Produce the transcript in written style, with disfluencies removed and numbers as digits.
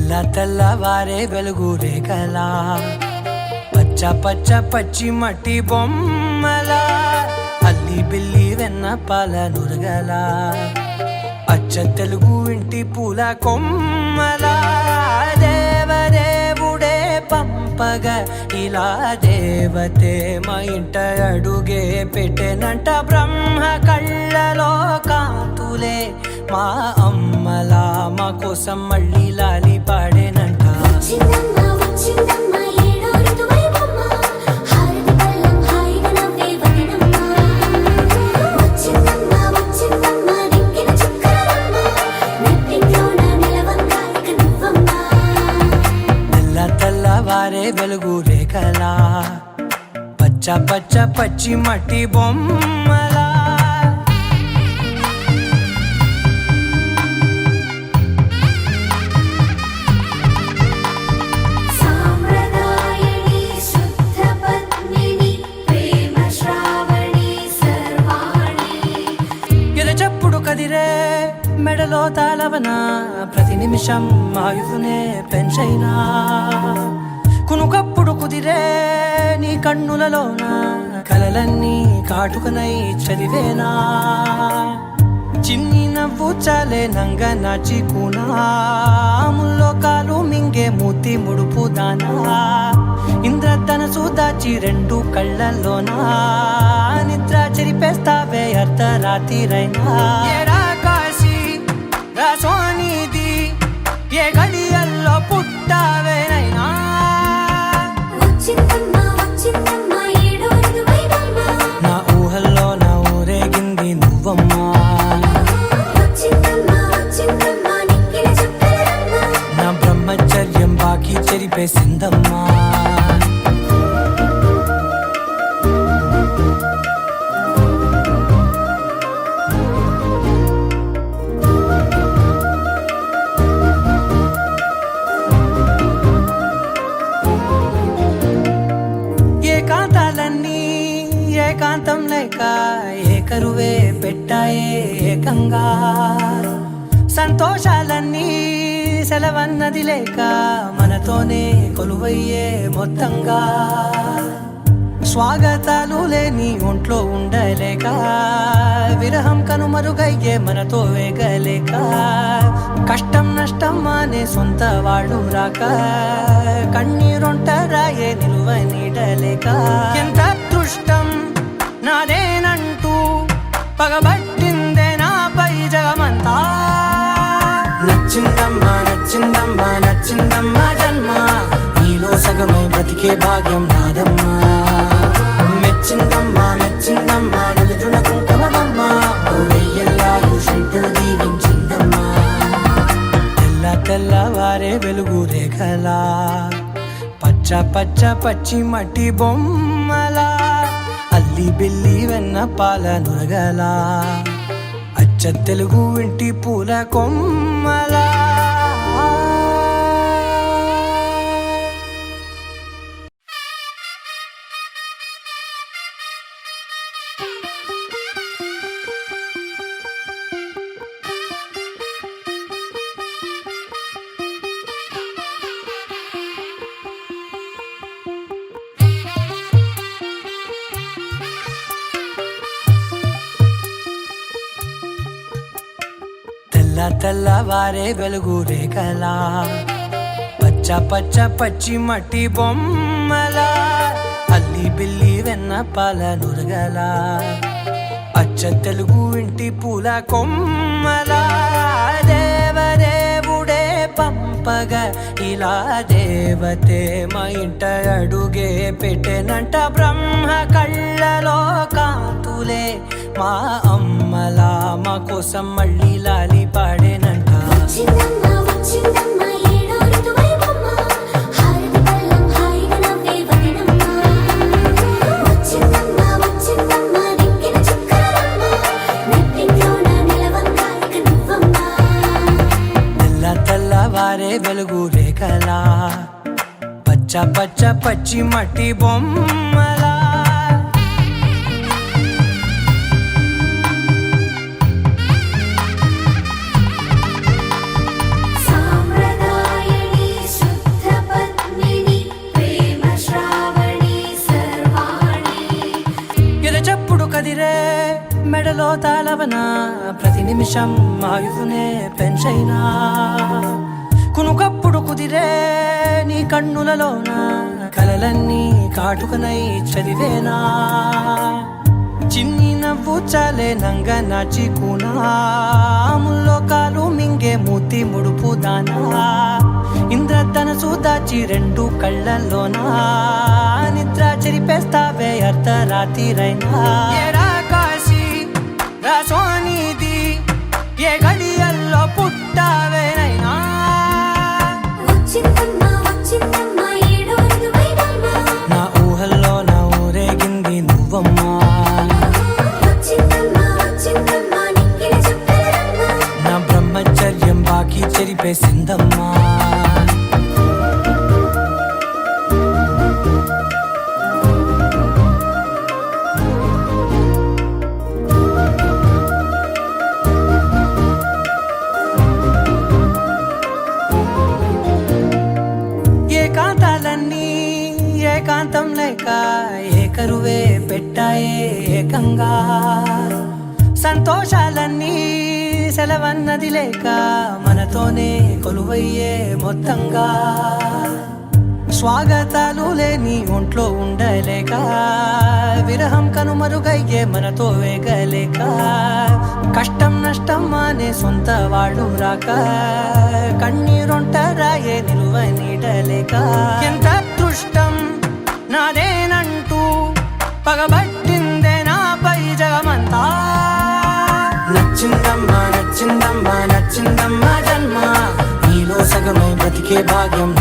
తెల్లవారే వెలుగు రేఖలా పచ్చ పచ్చ పచ్చి మట్టి బొమ్మలా అల్లి బిల్లి వెన్న పాల నురగలా అచ్చ తెలుగు ఇంటి పూల కొమ్మలా దేవదేవుడే పంపగా ఇలా దేవతే మా ఇంట అడుగే పెట్టెనంట బ్రహ్మ కళ్ళలో కాంతులే మా అమ్మలా మా కోసం మళ్ళీ లాలి పాడేనంట. తెల్లవారే వెలుగు రేఖలా పచ్చ పచ్చ పచ్చి మట్టి బొమ్మలా కదిరే మెడలో తాళవన ప్రతి నిమిషం ఆయుధునే పెంచైనా కునుకప్పుడు కుదిరే నీ కన్నులలోన కలలన్నీ కాటుకనై చదివేనా చిన్ని నవ్వు చాలే నంగ నాచి కూనాముల్లో కాలు మింగే మూతి ముడుపు దానా ఇంద్రధనసు దాచి రెండు కళ్ళల్లోనా నిద్ర చెరిపేస్తావే అర్ధరాత్రిరైనా ఏరా కాశీ రాసోనిది ఏ గడియల్లో పుట్టావేనైనా నా ఊహల్లో నా ఊరేగింది నువ్వమ్మా నా బ్రహ్మచర్యం బాకీ చెరిపేసిందమ్మా ఏకాంతం లేక ఏకరువే పెట్టాయే ఏకంగా సంతోషాలన్నీ సెలవన్నది లేక మనతోనే కొలువయ్యే మొత్తంగా స్వాగతాలు లేని ఒంట్లో ఉండలేక విరహం కనుమరుగయ్యే మనతో వేగలేక కష్టం నష్టం అనే సొంత వాళ్ళు రాక కన్నీరొంటరాయే నిలువ నీడలేక ఎంత అదృష్టం నాదేనంటూ పగబట్టిందే నాపై జగమంతా నచ్చిందమ్మా నచ్చిందమ్మా నచ్చిందమ్మా జన్మ నీలో సగమై బ్రతికే భాగ్యం నాదమ్మా మెచ్చిందమ్మా మెచ్చిందమ్మా నిలుచున కుంకుమమ్మా వెయ్యల్లాలు శంకులు దీవించిందమ్మా తెల్లవారే వెలుగు రేఖలా పచ్చ పచ్చ పచ్చి మట్టి బొమ్మలా అల్లి బిల్లి వెన్న పాల నురగలా అచ్చ తెలుగు ఇంటి పూల కొమ్మలా తెల్లవారే వెలుగు రేఖలా పచ్చ పచ్చ పచ్చి మట్టి బొమ్మలా అల్లి బిల్లి వెన్న పాల నురగలా అచ్చ తెలుగు ఇంటి పూల కొమ్మలా దేవదేవుడే పంపగా ఇలా దేవతే మా ఇంట అడుగే పెట్టెనంట బ్రహ్మ కళ్ళలో కాంతులే మా అమ్మలా మా కోసం మళ్ళీ లాలి పాడేనంట. తెల్లవారే వెలుగు రేఖలా పచ్చ పచ్చ పచ్చి మట్టి బొమ్మలా సాంప్రదాయని కదిరే మెడలో తాళవన ప్రతి నిమిషం ఆయువునే పెంచైనా కునుకప్పుడు కుదిరే నీ కన్నులలోన కలలన్నీ కాటుకనై చదివేనా చిన్ని నవ్వు చాలే నంగ నాచి ముల్లోకాలు మింగే మూతి ముడుపు దానా ఇంద్రధనసు దాచి రెండు కళ్ళల్లోనా నిద్ర చెరిపేస్తావే అర్ధరాత్రిరైనా ఏరా కాశీ రాసోనిది ఏ గడియల్లో పుట్టావేనైనా నా ఊహల్లో నా ఊరేగింది నువ్వమ్మా నా బ్రహ్మచర్యం బాకీ చెరిపేసిందమ్మా ఏకాంతాలన్నీ ఏకాంతం లేక ఏకరువే పెట్టాయే ఏకంగా సంతోషాలన్నీ సెలవన్నది లేక మనతోనే కొలువయ్యే మొత్తంగా స్వాగతాలు లేని ఒంట్లో ఉండలేక విరహం కనుమరుగయ్యే మనతో వేగలేక కష్టం నష్టం అనే సొంత వాడు రాక కన్నీరొంటరాయే నిలువ నీడలేక ఎంత దృష్టం నాదేనంటూ పగబట్టిందే నాపై జగమంతా నచ్చిందమ్మా నచ్చిందమ్మా నచ్చిందమ్మా జన్మ నీలో సగమై బ్రతికే భాగ్యం